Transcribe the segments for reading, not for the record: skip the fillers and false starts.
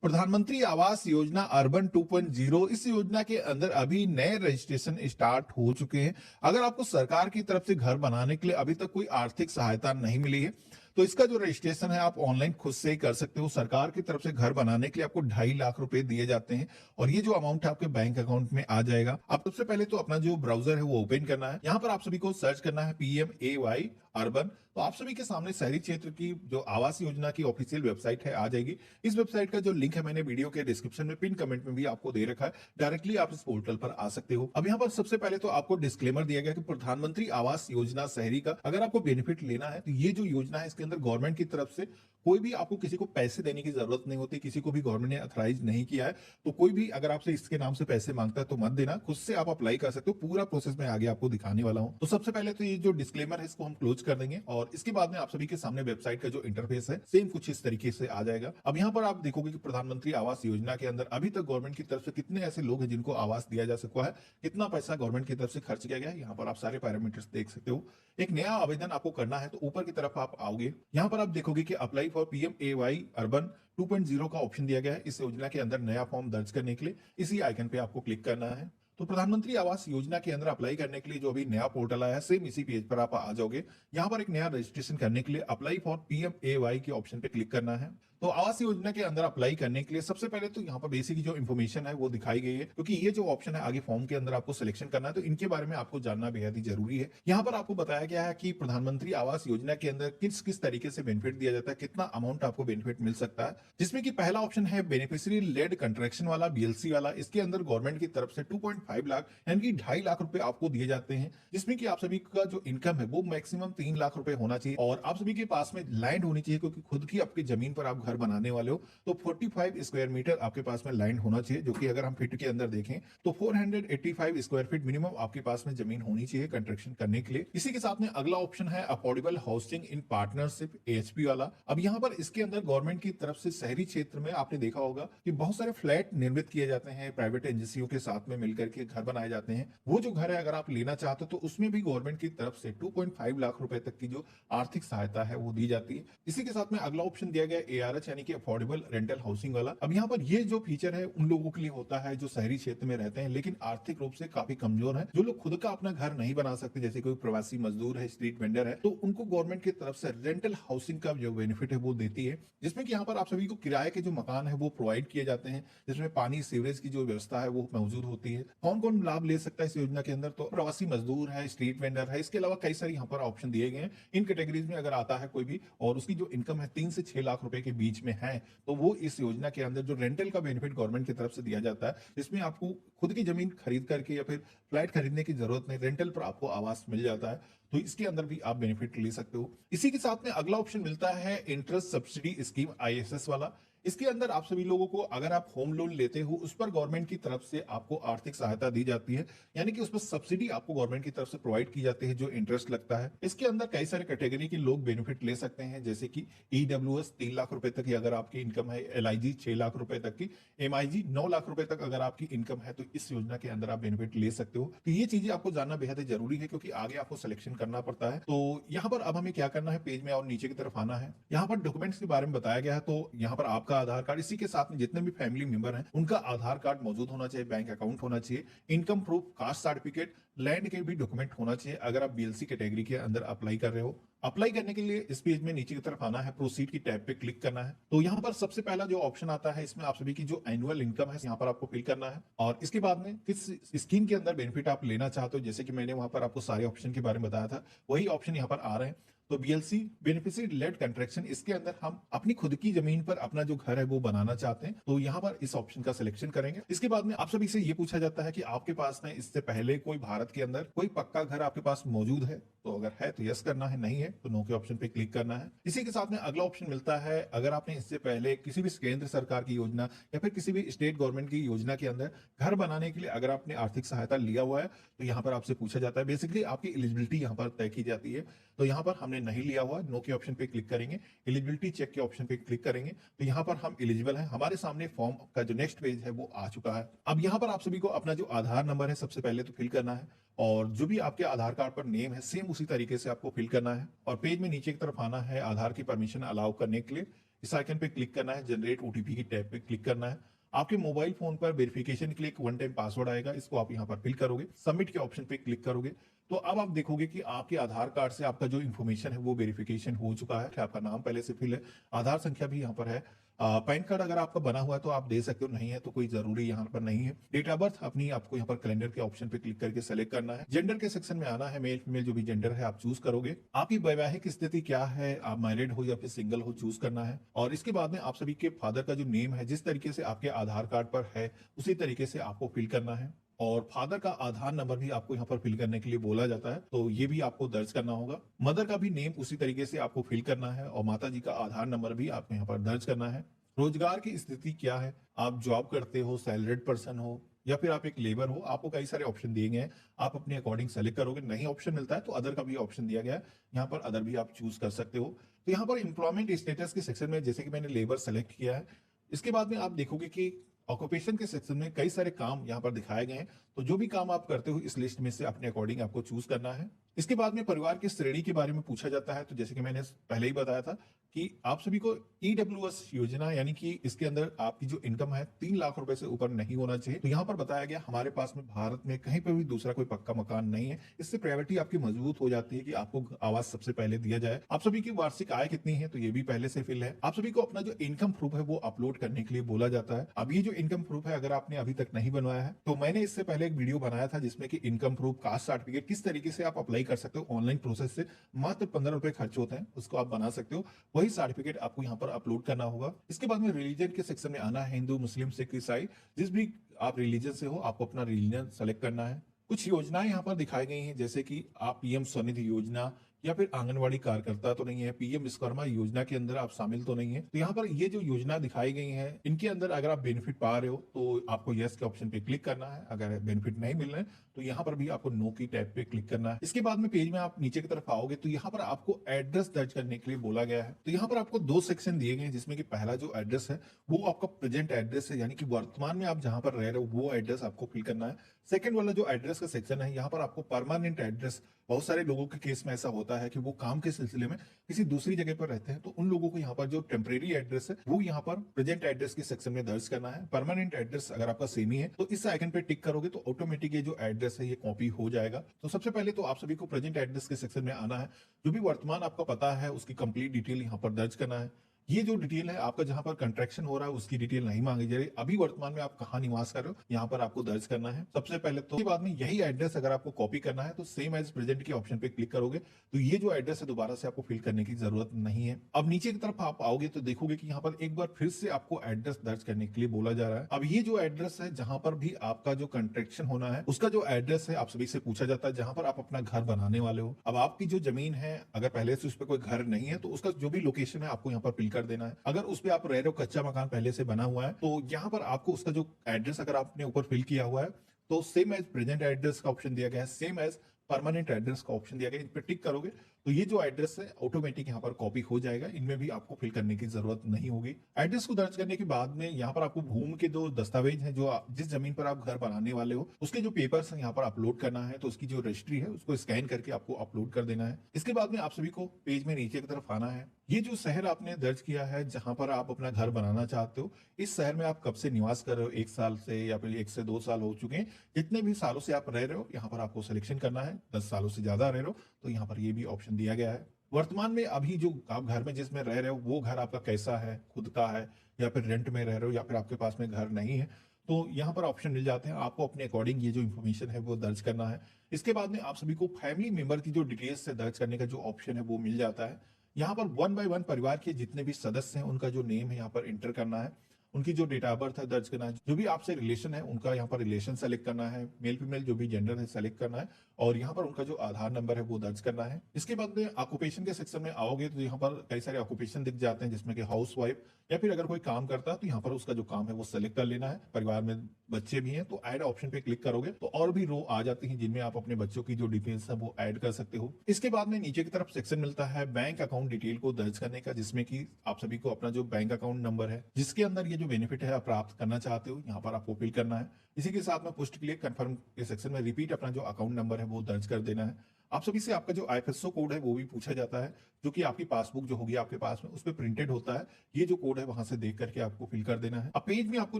प्रधानमंत्री आवास योजना अर्बन 2.0 इस योजना के अंदर अभी नए रजिस्ट्रेशन स्टार्ट हो चुके हैं। अगर आपको सरकार की तरफ से घर बनाने के लिए अभी तक कोई आर्थिक सहायता नहीं मिली है तो इसका जो रजिस्ट्रेशन है आप ऑनलाइन खुद से ही कर सकते हो। सरकार की तरफ से घर बनाने के लिए आपको 2.5 लाख रुपए दिए जाते हैं और ये जो अमाउंट है आपके बैंक अकाउंट में आ जाएगा। अब सबसे पहले तो अपना जो ब्राउजर है वो ओपन करना है। यहाँ पर आप सभी को सर्च करना है PMAY अर्बन। तो आप सभी के सामने शहरी क्षेत्र की जो आवास योजना की ऑफिशियल वेबसाइट है आ जाएगी। इस वेबसाइट का जो लिंक है मैंने वीडियो के डिस्क्रिप्शन में पिन कमेंट में भी आपको दे रखा है। डायरेक्टली आप इस पोर्टल पर आ सकते हो। अब यहाँ पर सबसे पहले तो आपको डिस्क्लेमर दिया गया कि प्रधानमंत्री आवास योजना शहरी का अगर आपको बेनिफिट लेना है तो ये जो योजना है इसके अंदर गवर्नमेंट की तरफ से कोई भी आपको किसी को पैसे देने की जरूरत नहीं होती। किसी को भी गवर्नमेंट ने अथराइज नहीं किया है तो कोई भी अगर आपसे इसके नाम से पैसे मांगता है तो मत देना, खुद से आप अप्लाई कर सकते हो। पूरा प्रोसेस मैं आगे आपको दिखाने वाला हूं। तो सबसे पहले तो ये जो डिस्क्लेमर है इसको हम क्लोज कर देंगे और इसके बाद में आप सभी के सामने वेबसाइट का जो इंटरफेस है सेम कुछ इस तरीके से आ जाएगा। अब यहाँ पर आप देखोगे कि प्रधानमंत्री आवास योजना के अंदर अभी तक गवर्नमेंट की तरफ से कितने ऐसे लोग हैं जिनको आवास दिया जा सका है, कितना पैसा गवर्नमेंट की तरफ से खर्च किया गया है। यहाँ पर आप सारे पैरामीटर्स देख सकते हो। एक नया आवेदन आपको करना है तो ऊपर की तरफ आप आओगे। यहाँ पर आप देखोगे कि अप्लाई फॉर PMAY अर्बन 2.0 का ऑप्शन दिया गया है। इस योजना के अंदर नया फॉर्म दर्ज करने के लिए इसी आइकन पे आपको क्लिक करना है। तो प्रधानमंत्री आवास योजना के अंदर अप्लाई करने के लिए जो अभी नया पोर्टल आया है सेम इसी पेज पर आप आ जाओगे। यहाँ पर एक नया रजिस्ट्रेशन करने के लिए अप्लाई फॉर PMAY के ऑप्शन पे क्लिक करना है। तो आवास योजना के अंदर अप्लाई करने के लिए सबसे पहले तो यहाँ पर बेसिक जो इन्फॉर्मेशन है वो दिखाई गई है, क्योंकि ये जो ऑप्शन है आगे फॉर्म के अंदर आपको सिलेक्शन करना है तो इनके बारे में आपको जानना बेहद ही जरूरी है। यहाँ पर आपको बताया गया है कि प्रधानमंत्री आवास योजना के अंदर किस किस तरीके से बेनिफिट दिया जाता है, कितना अमाउंट आपको बेनिफिट मिल सकता है। जिसमें कि पहला ऑप्शन है बेनिफिशियरी लेड कंस्ट्रक्शन वाला, BLC वाला। इसके अंदर गवर्नमेंट की तरफ से 2.5 लाख यानी कि 2.5 लाख रुपए आपको दिए जाते हैं, जिसमें कि आप सभी का जो इनकम है वो मैक्सिमम 3 लाख रुपए होना चाहिए और आप सभी के पास में लैंड होनी चाहिए, क्योंकि खुद की आपकी जमीन पर आप घर बनाने वाले हो। तो 45 स्क्वायर मीटर आपके पास में लैंड होना चाहिए, जो कि अगर हम फीट के अंदर देखें तो 485 स्क्वायर फीट मिनिमम आपके पास में जमीन होनी चाहिए कंस्ट्रक्शन करने के लिए। इसी के साथ में अगला ऑप्शन है affordable housing in partnership, AHP वाला। अब यहाँ पर इसके अंदर गवर्नमेंट की तरफ से शहरी क्षेत्र में आपने देखा होगा कि बहुत सारे फ्लैट निर्मित किए जाते हैं, प्राइवेट एजेंसियों के साथ में मिलकर के घर बनाए जाते हैं। वो जो घर है अगर आप लेना चाहते हो तो उसमें भी गवर्नमेंट की तरफ से 2.5 लाख रुपए तक की जो आर्थिक सहायता है वो दी जाती है। इसी के साथ में अगला ऑप्शन दिया गया ARH यानी कि अफोर्डेबल रेंटल हाउसिंग वाला। अब यहाँ पर ये जो फीचर है उन लोगों के लिए होता है जो शहरी क्षेत्र में रहते हैं लेकिन आर्थिक रूप से काफी कमजोर है, जो लोग खुद का अपना घर नहीं बना सकते, जैसे कोई प्रवासी मजदूर है, स्ट्रीट वेंडर है, तो उनको गवर्नमेंट की तरफ से रेंटल हाउसिंग का जो बेनिफिट है वो देती है। जिसमें कि यहाँ पर आप सभी को किराए के जो मकान है वो प्रोवाइड किए जाते हैं, जिसमें पानी सीवरेज की जो व्यवस्था है वो मौजूद होती है। कौन कौन लाभ ले सकता है इस योजना के अंदर? तो प्रवासी मजदूर है, स्ट्रीट वेंडर है, इसके अलावा कई सारे यहाँ पर ऑप्शन दिए गए हैं। इन कैटेगरीज में अगर आता है कोई भी और उसकी जो इनकम है 3 से 6 लाख रुपए के बीच में है तो वो इस योजना के अंदर जो रेंटल का बेनिफिट गवर्नमेंट की तरफ से दिया जाता है, जिसमें आपको खुद की जमीन खरीद करके या फिर फ्लैट खरीदने की जरूरत नहीं, रेंटल पर आपको आवास मिल जाता है, तो इसके अंदर भी आप बेनिफिट ले सकते हो। इसी के साथ में अगला ऑप्शन मिलता है इंटरेस्ट सब्सिडी स्कीम, ISS वाला। इसके अंदर आप सभी लोगों को अगर आप होम लोन लेते हो उस पर गवर्नमेंट की तरफ से आपको आर्थिक सहायता दी जाती है, यानी कि उस पर सब्सिडी आपको गवर्नमेंट की तरफ से प्रोवाइड की जाती है जो इंटरेस्ट लगता है। इसके अंदर कई सारे कैटेगरी के लोग बेनिफिट ले सकते हैं, जैसे कि EWS 3 लाख रुपए तक की अगर आपकी इनकम है, LIG 6 लाख रुपए तक की, MIG 9 लाख रुपए तक अगर आपकी इनकम है तो इस योजना के अंदर आप बेनिफिट ले सकते हो। तो ये चीजें आपको जानना बेहद ही जरूरी है क्योंकि आगे आपको सिलेक्शन करना पड़ता है। तो यहाँ पर अब हमें क्या करना है, पेज में और नीचे की तरफ आना है। यहाँ पर डॉक्यूमेंट्स के बारे में बताया गया है, तो यहाँ पर आपका आधार कार्ड, इसी के साथ में जितने भी फैमिली मेंबर हैं उनका आधार कार्ड मौजूद होना चाहिए, बैंक अकाउंट होना चाहिए, income proof, caste certificate, land के भी डॉक्यूमेंट होना चाहिए अगर आप BLC कैटेगरी के अंदर अप्लाई कर रहे हो। अप्लाई करने के लिए इस पेज में नीचे की तरफ आना है, प्रोसीड की टैब पे क्लिक करना है। तो यहाँ पर सबसे पहला जो ऑप्शन आता है इसमें आप सभी की जो एनुअल इनकम है यहाँ पर आपको फिल करना है और इसके बाद में किस स्कीम के अंदर बेनिफिट आप लेना चाहते हो, जैसे कि मैंने वहां पर आपको सारे ऑप्शन के बारे में बताया था वही ऑप्शन यहाँ पर आ रहे हैं। तो BLC बेनिफिशियरी लेड कंस्ट्रक्शन, इसके अंदर हम अपनी खुद की जमीन पर अपना जो घर है वो बनाना चाहते हैं तो यहाँ पर इस ऑप्शन का सिलेक्शन करेंगे। इसके बाद में आप सभी से ये पूछा जाता है कि आपके पास में इससे पहले कोई भारत के अंदर कोई पक्का घर आपके पास मौजूद है, तो अगर है तो यस करना है, नहीं है तो नो के ऑप्शन पे क्लिक करना है। इसी के साथ में अगला ऑप्शन मिलता है अगर आपने इससे पहले किसी भी केंद्र सरकार की योजना या फिर किसी भी स्टेट गवर्नमेंट की योजना के अंदर घर बनाने के लिए अगर आपने आर्थिक सहायता लिया हुआ है तो यहाँ पर आपसे पूछा जाता है, बेसिकली आपकी एलिजिबिलिटी यहाँ पर तय की जाती है। तो यहाँ पर हमने नहीं लिया हुआ, नो के ऑप्शन पे क्लिक करेंगे, एलिजिबिलिटी चेक के ऑप्शन पे क्लिक करेंगे तो यहाँ पर हम एलिजिबल हैं। हमारे सामने फॉर्म का जो नेक्स्ट पेज है वो आ चुका है। अब यहाँ पर आप सभी को अपना जो आधार नंबर है सबसे पहले तो फिल करना है और जो भी आपके आधार कार्ड पर नेम है सेम उसी तरीके से आपको फिल करना है और पेज में नीचे की तरफ आना है आधार की परमिशन अलाउ करने के लिए। इस आइकन पे क्लिक करना है, जनरेट ओटीपी की टैब पे क्लिक करना है। आपके मोबाइल फोन पर वेरिफिकेशन के लिए एक वन टाइम पासवर्ड आएगा, इसको आप यहाँ पर फिल करोगे, सबमिट के ऑप्शन पे क्लिक करोगे, तो अब आप देखोगे कि आपके आधार कार्ड से आपका जो इन्फॉर्मेशन है वो वेरिफिकेशन हो चुका है, आपका नाम पहले से फिल है, आधार संख्या भी यहाँ पर है, पैन कार्ड अगर आपका बना हुआ है तो आप दे सकते हो, नहीं है तो कोई जरूरी यहाँ पर नहीं है। डेट ऑफ बर्थ अपनी आपको यहाँ पर कैलेंडर के ऑप्शन पे क्लिक करके सेलेक्ट करना है। जेंडर के सेक्शन में आना है, मेल फीमेल जो भी जेंडर है आप चूज करोगे। आपकी वैवाहिक स्थिति क्या है, आप मैरिड हो या फिर सिंगल हो, चूज करना है। और इसके बाद में आप सभी के फादर का जो नेम है जिस तरीके से आपके आधार कार्ड पर है उसी तरीके से आपको फिल करना है। और फादर का आधार नंबर भी आपको यहाँ पर फिल करने के लिए बोला जाता है, तो ये भी आपको दर्ज करना होगा। मदर का भी नेम उसी तरीके से आपको फिल करना है और माता जी का आधार नंबर भी आपको यहाँ पर दर्ज करना है। रोजगार की स्थिति क्या है, आप जॉब करते हो, सैलरीड पर्सन हो या फिर आप एक लेबर हो, आपको कई सारे ऑप्शन दिए गए हैं, आप अपने अकॉर्डिंग सेलेक्ट करोगे। नहीं ऑप्शन मिलता है तो अदर का भी ऑप्शन दिया गया है, यहाँ पर अदर भी आप चूज कर सकते हो। तो यहाँ पर एम्प्लॉयमेंट स्टेटस के सेक्शन में जैसे कि मैंने लेबर सेलेक्ट किया है, इसके बाद में आप देखोगे कि ऑक्यूपेशन के सेक्शन में कई सारे काम यहाँ पर दिखाए गए हैं, तो जो भी काम आप करते हो इस लिस्ट में से अपने अकॉर्डिंग आपको चूज करना है। इसके बाद में परिवार की श्रेणी के बारे में पूछा जाता है, तो जैसे कि मैंने पहले ही बताया था कि आप सभी को ईडब्ल्यूएस योजना यानी कि इसके अंदर आपकी जो इनकम है 3 लाख रुपए से ऊपर नहीं होना चाहिए। तो यहाँ पर बताया गया हमारे पास में भारत में कहीं पर भी दूसरा कोई पक्का मकान नहीं है, इससे प्रायोरिटी आपकी मजबूत हो जाती है कि आपको आवास सबसे पहले दिया जाए। आप सभी की वार्षिक आय कितनी है, तो ये भी पहले से फिल है। आप सभी को अपना जो इनकम प्रूफ है वो अपलोड करने के लिए बोला जाता है। अब ये जो इनकम प्रूफ है अगर आपने अभी तक नहीं बनवाया है तो मैंने इससे पहले एक वीडियो बनाया था जिसमें कि इनकम प्रूफ कास्ट सर्टिफिकेट किस तरीके से आप अप्लाई कर सकते हो ऑनलाइन प्रोसेस से, मात्र 15 रुपए खर्च होते हैं, उसको आप बना सकते हो। वही सर्टिफिकेट आपको यहाँ पर अपलोड करना होगा। इसके बाद में रिलीजन के सेक्शन में आना है, हिंदू मुस्लिम सिख ईसाई जिस भी आप रिलीजन से हो आपको अपना रिलीजन सेलेक्ट करना है। कुछ योजनाएं यहाँ पर दिखाई गई हैं जैसे कि आप पीएम स्वनिधि योजना या फिर आंगनवाड़ी कार्यकर्ता तो नहीं है, पीएम विश्वकर्मा योजना के अंदर आप शामिल तो नहीं है। तो यहाँ पर ये जो योजना दिखाई गई है इनके अंदर अगर आप बेनिफिट पा रहे हो तो आपको यस के ऑप्शन पे क्लिक करना है, अगर बेनिफिट नहीं मिल रहे हैं तो यहाँ पर भी आपको नो की टैब पे क्लिक करना है। इसके बाद में पेज में आप नीचे की तरफ आओगे तो यहाँ पर आपको एड्रेस दर्ज करने के लिए बोला गया है। तो यहाँ पर आपको 2 सेक्शन दिए गए हैं जिसमें कि पहला जो एड्रेस है वो आपका प्रेजेंट एड्रेस है, यानी कि वर्तमान में आप जहां पर रह रहे हो वो एड्रेस आपको फिल करना है। सेकंड वाला जो एड्रेस का सेक्शन है यहाँ पर आपको परमानेंट एड्रेस, बहुत सारे लोगों के केस में ऐसा होता है कि वो काम के सिलसिले में किसी दूसरी जगह पर रहते हैं, तो उन लोगों को यहाँ पर जो टेम्परेरी एड्रेस है वो यहाँ पर प्रेजेंट एड्रेस के सेक्शन में दर्ज करना है। परमानेंट एड्रेस अगर आपका सेम ही है तो इस आइकन पे टिक करोगे तो ऑटोमेटिक ये जो एड्रेस है ये कॉपी हो जाएगा। तो सबसे पहले तो आप सभी को प्रेजेंट एड्रेस के सेक्शन में आना है, जो भी वर्तमान आपका पता है उसकी कंप्लीट डिटेल यहाँ पर दर्ज करना है। ये जो डिटेल है आपका जहां पर कंट्रैक्शन हो रहा है उसकी डिटेल नहीं मांगी जा रही, अभी वर्तमान में आप कहाँ निवास कर रहे हो यहाँ पर आपको दर्ज करना है सबसे पहले। तो बाद में यही एड्रेस अगर आपको कॉपी करना है तो सेम एज प्रेजेंट के ऑप्शन पे क्लिक करोगे तो ये जो एड्रेस है दोबारा से आपको फिल करने की जरूरत नहीं है। अब नीचे की तरफ आप आओगे तो देखोगे कि यहाँ पर एक बार फिर से आपको एड्रेस दर्ज करने के लिए बोला जा रहा है। अब ये जो एड्रेस है जहां पर भी आपका जो कंट्रैक्शन होना है उसका जो एड्रेस है आप सभी से पूछा जाता है, जहां पर आप अपना घर बनाने वाले हो। अब आपकी जो जमीन है अगर पहले से उस पर कोई घर नहीं है तो उसका जो भी लोकेशन है आपको यहाँ पर फिल कर देना है। अगर उस पे आप रह रहे हो, कच्चा मकान पहले से बना हुआ है, तो यहाँ पर आपको उसका जो एड्रेस अगर आपने ऊपर फिल किया हुआ है तो सेम एज प्रेजेंट एड्रेस का ऑप्शन दिया गया है, सेम एज परमानेंट एड्रेस का ऑप्शन दिया गया है, इन पे टिक करोगे तो ये जो एड्रेस है ऑटोमेटिक यहाँ पर कॉपी हो जाएगा, इनमें भी आपको फिल करने की जरूरत नहीं होगी। एड्रेस को दर्ज करने के बाद में यहाँ पर आपको भूमि के जो दस्तावेज हैं, जो जिस जमीन पर आप घर बनाने वाले हो उसके जो पेपर्स हैं यहाँ पर अपलोड करना है, तो उसकी जो रजिस्ट्री है उसको स्कैन करके आपको अपलोड कर देना है। इसके बाद में आप सभी को पेज में नीचे की तरफ आना है। ये जो शहर आपने दर्ज किया है जहां पर आप अपना घर बनाना चाहते हो, इस शहर में आप कब से निवास कर रहे हो, 1 साल से या फिर 1 से 2 साल हो चुके हैं, जितने भी सालों से आप रह रहे हो यहाँ पर आपको सिलेक्शन करना है। 10 सालों से ज्यादा रह रहे हो तो यहाँ पर ये भी ऑप्शन दिया गया है। वर्तमान में अभी जो आप घर में जिसमें रह रहे हो वो घर आपका कैसा है, खुद का है या फिर रेंट में रह रहे हो या फिर आपके पास में घर नहीं है, तो यहाँ पर ऑप्शन मिल जाते हैं। आपको अपने अकॉर्डिंग ये जो इन्फॉर्मेशन है वो दर्ज करना है। इसके बाद में आप सभी को फैमिली मेंबर की जो डिटेल्स से दर्ज करने का जो ऑप्शन है वो मिल जाता है। यहाँ पर 1 बाय 1 परिवार के जितने भी सदस्य हैं उनका जो नेम है यहाँ पर इंटर करना है, उनकी जो डेट ऑफ बर्थ है दर्ज करना है, जो भी आपसे रिलेशन है उनका यहाँ पर रिलेशन सेलेक्ट करना है, मेल फीमेल जो भी जेंडर है सेलेक्ट करना है और यहाँ पर उनका जो आधार नंबर है वो दर्ज करना है। इसके बाद में ऑक्यूपेशन के सेक्शन में आओगे तो यहाँ पर कई सारे ऑक्यूपेशन दिख जाते हैं जिसमें कि हाउस वाइफ या फिर अगर कोई काम करता है तो यहाँ पर उसका जो काम है वो सेलेक्ट कर लेना है। परिवार में बच्चे भी हैं तो ऐड ऑप्शन पे क्लिक करोगे तो और भी रो आ जाती हैं जिनमें आप अपने बच्चों की जो डिटेल्स है वो ऐड कर सकते हो। इसके बाद में नीचे की तरफ सेक्शन मिलता है बैंक अकाउंट डिटेल को दर्ज करने का, जिसमें कि आप सभी को अपना जो बैंक अकाउंट नंबर है जिसके अंदर ये जो बेनिफिट है आप प्राप्त करना चाहते हो यहाँ पर आपको फिल करना है। इसी के साथ में पोस्ट क्लिक कंफर्म के सेक्शन में रिपीट अपना जो अकाउंट नंबर है वो दर्ज कर देना है। आप सभी से आपका जो आईएफएसओ कोड है वो भी पूछा जाता है, जो कि आपकी पासबुक जो होगी आपके पास में उस पे प्रिंटेड होता है। ये जो कोड है वहां से देख करके आपको फिल कर देना है। अब पेज में आपको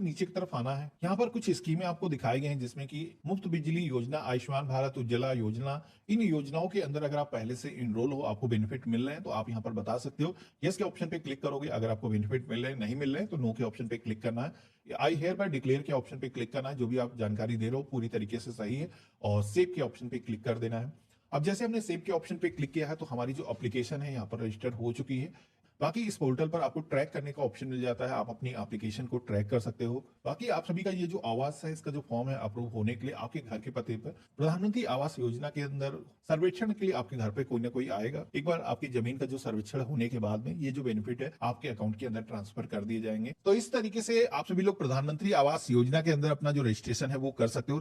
नीचे की तरफ आना है। यहाँ पर कुछ स्कीमें आपको दिखाई गई हैं, जिसमें कि मुफ्त बिजली योजना, आयुष्मान भारत, उज्ज्वला योजना। इन योजनाओं के अंदर अगर आप पहले से इनरोल हो, आपको बेनिफिट मिल रहे हैं, तो आप यहाँ पर बता सकते हो। यस के ऑप्शन पे क्लिक करोगे, अगर आपको बेनिफिट मिल रहे हैं, नहीं मिल रहे हैं तो नो के ऑप्शन पे क्लिक करना है। आई हेयर बाय डिक्लेयर के ऑप्शन पे क्लिक करना है, जो भी आप जानकारी दे रहे हो पूरी तरीके से सही है, और सेव के ऑप्शन पे क्लिक कर देना है। अब जैसे हमने सेव के ऑप्शन पे क्लिक किया है, तो हमारी जो एप्लीकेशन है यहाँ पर रजिस्टर हो चुकी है। बाकी इस पोर्टल पर आपको ट्रैक करने का ऑप्शन मिल जाता है, आप अपनी एप्लीकेशन को ट्रैक कर सकते हो। बाकी आप सभी का ये जो आवास है, इसका जो फॉर्म है अप्रूव होने के लिए आपके घर के पते पर प्रधानमंत्री आवास योजना के अंदर सर्वेक्षण के लिए आपके घर पे कोई ना कोई आएगा। एक बार आपकी जमीन का जो सर्वेक्षण होने के बाद में ये जो बेनिफिट है आपके अकाउंट के अंदर ट्रांसफर कर दिए जाएंगे। तो इस तरीके से आप सभी लोग प्रधानमंत्री आवास योजना के अंदर अपना जो रजिस्ट्रेशन है वो कर सकते हो।